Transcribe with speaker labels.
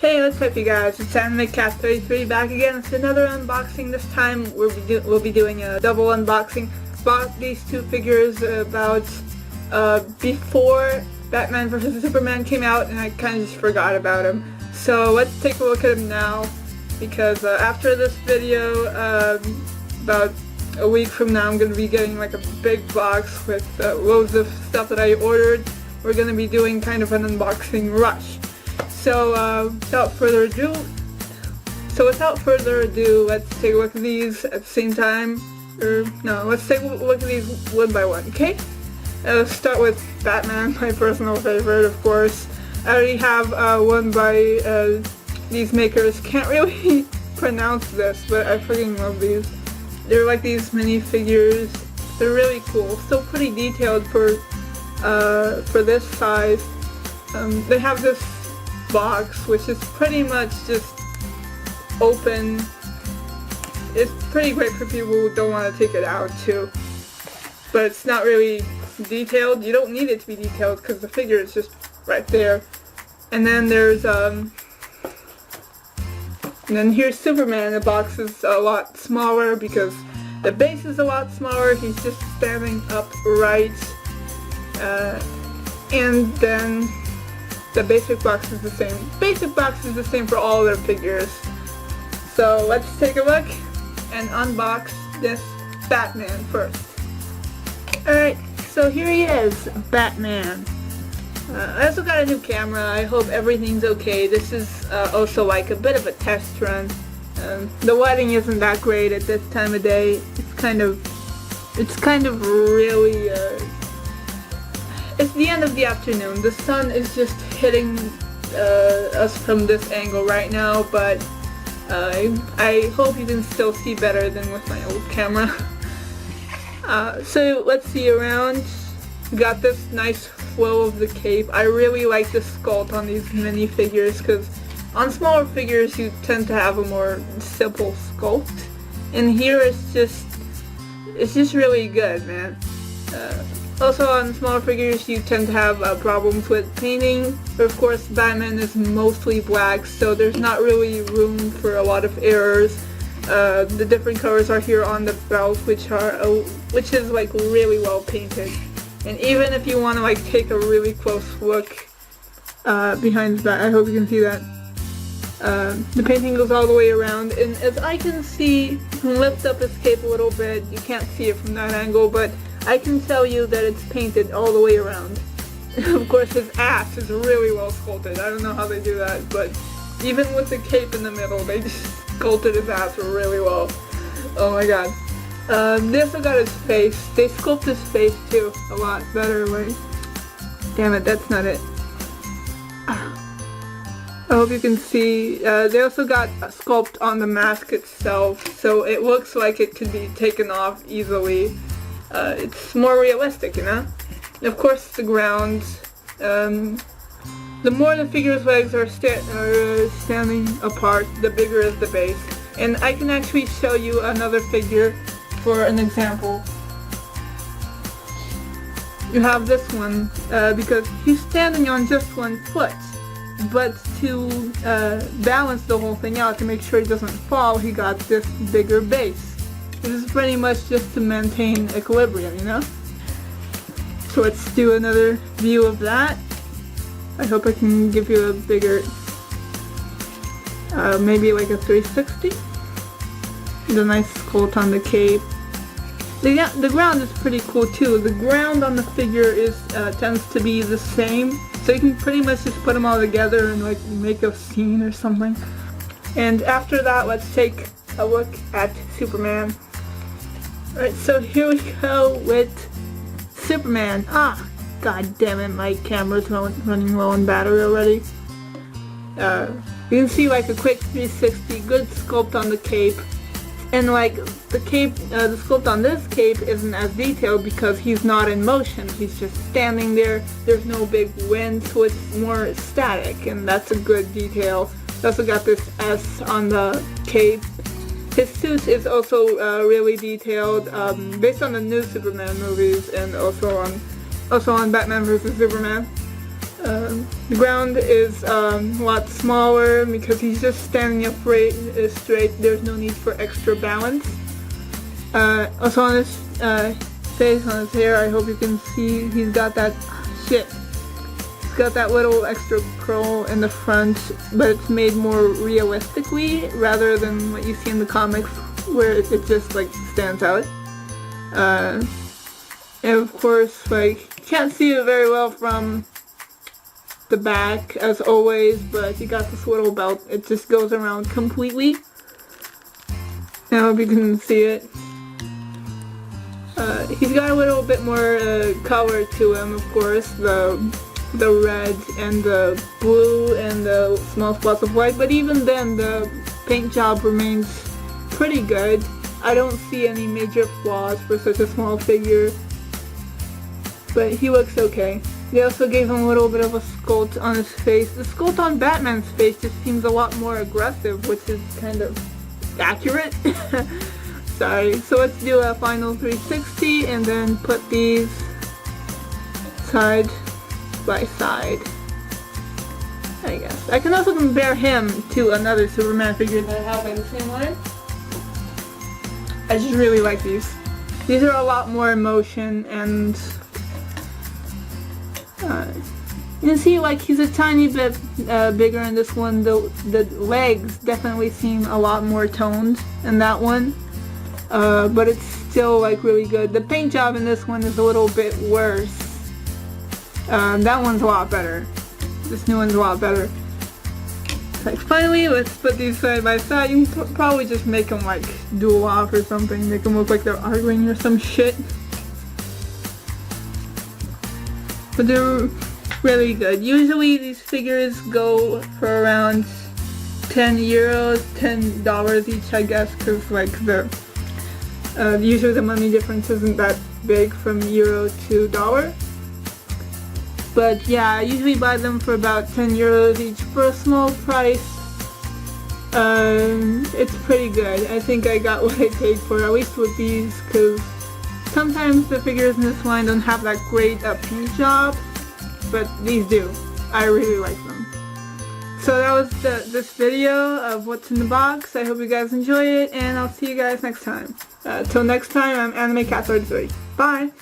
Speaker 1: Hey, what's up you guys? It's AnimeCat33 back again. It's another unboxing. This time we'll be doing a double unboxing. Bought these two figures about before Batman vs. Superman came out, and I kind of just forgot about them. So let's take a look at them now, because after this video, about a week from now, I'm going to be getting like a big box with loads of stuff that I ordered. We're going to be doing kind of an unboxing rush. So without further ado, let's take a look at these at the same time. Let's take a look at these one by one, okay? Let's start with Batman, my personal favorite, of course. I already have one by these makers. Can't really pronounce this, but I freaking love these. They're like these mini figures. They're really cool. Still pretty detailed for this size. They have this box, which is pretty much just open. It's pretty great for people who don't want to take it out too, but it's not really detailed. You don't need it to be detailed because the figure is just right there. And then there's and then here's Superman. The box is a lot smaller because the base is a lot smaller. He's just standing upright, and then the basic box is the same. Basic box is the same for all their figures. So let's take a look and unbox this Batman first. Alright, so here he is, Batman. I also got a new camera. I hope everything's okay. This is also like a bit of a test run. The lighting isn't that great at this time of day. It's kind of really it's the end of the afternoon. The sun is just hitting us from this angle right now, but I hope you can still see better than with my old camera. So let's see around. We got this nice flow of the cape. I really like the sculpt on these mini figures, because on smaller figures you tend to have a more simple sculpt, and here it's just really good, man. Also on smaller figures you tend to have problems with painting. Of course Batman is mostly black, so there's not really room for a lot of errors. The different colors are here on the belt, which is like really well painted. And even if you want to like take a really close look behind the back, I hope you can see that. The painting goes all the way around, and as I can see, you can lift up his cape a little bit. You can't see it from that angle, but I can tell you that it's painted all the way around. Of course his ass is really well sculpted. I don't know how they do that, but even with the cape in the middle, they just sculpted his ass really well. Oh my god. They also got his face. They sculpted his face too a lot better. Like, damn it, that's not it. I hope you can see. They also got a sculpt on the mask itself, so it looks like it can be taken off easily. It's more realistic, you know? And of course the ground. The more the figure's legs are standing apart, the bigger is the base. And I can actually show you another figure for an example. You have this one, because he's standing on just one foot. But to balance the whole thing out, to make sure he doesn't fall, he got this bigger base. This is pretty much just to maintain equilibrium, you know? So let's do another view of that. I hope I can give you a bigger, maybe like a 360. The nice sculpt on the cape. The ground is pretty cool too. The ground on the figure tends to be the same, so you can pretty much just put them all together and like make a scene or something. And after that, let's take a look at Superman. Alright, so here we go with Superman. God damn it, my camera's running low on battery already. You can see like a quick 360, good sculpt on the cape. And like the cape, the sculpt on this cape isn't as detailed because he's not in motion. He's just standing there. There's no big wind, so it's more static, and that's a good detail. They also got this S on the cape. His suit is also really detailed, based on the new Superman movies, and also on Batman vs. Superman. The ground is a lot smaller because he's just standing up straight. There's no need for extra balance. Also on his face, on his hair, I hope you can see he's got that shit. He's got that little extra curl in the front, but it's made more realistically rather than what you see in the comics where it just like stands out. And of course, like, you can't see it very well from the back as always, but you got this little belt. It just goes around completely. I hope you can see it. He's got a little bit more color to him, of course, the red and the blue and the small spots of white, but even then the paint job remains pretty good. I don't see any major flaws for such a small figure, but he looks okay. They also gave him a little bit of a sculpt on his face. The sculpt on Batman's face just seems a lot more aggressive, which is kind of accurate. Sorry. So let's do a final 360 and then put these side by side, I guess. I can also compare him to another Superman figure that I have by the same line. I just really like these. These are a lot more emotion, and you can see like he's a tiny bit bigger in this one. The legs definitely seem a lot more toned in that one, but it's still like really good. The paint job in this one is a little bit worse. That one's a lot better. This new one's a lot better. Like, finally, let's put these side by side. You can probably just make them like duel off or something. Make them look like they're arguing or some shit. But they're really good. Usually these figures go for around 10 euros, $10 each, I guess, because like usually the money difference isn't that big from euro to dollar. But yeah, I usually buy them for about 10 euros each for a small price. It's pretty good. I think I got what I paid for, at least with these, because sometimes the figures in this line don't have that great paint job, but these do. I really like them. So that was this video of what's in the box. I hope you guys enjoy it, and I'll see you guys next time. Till next time, I'm Anime Cat 33. Bye!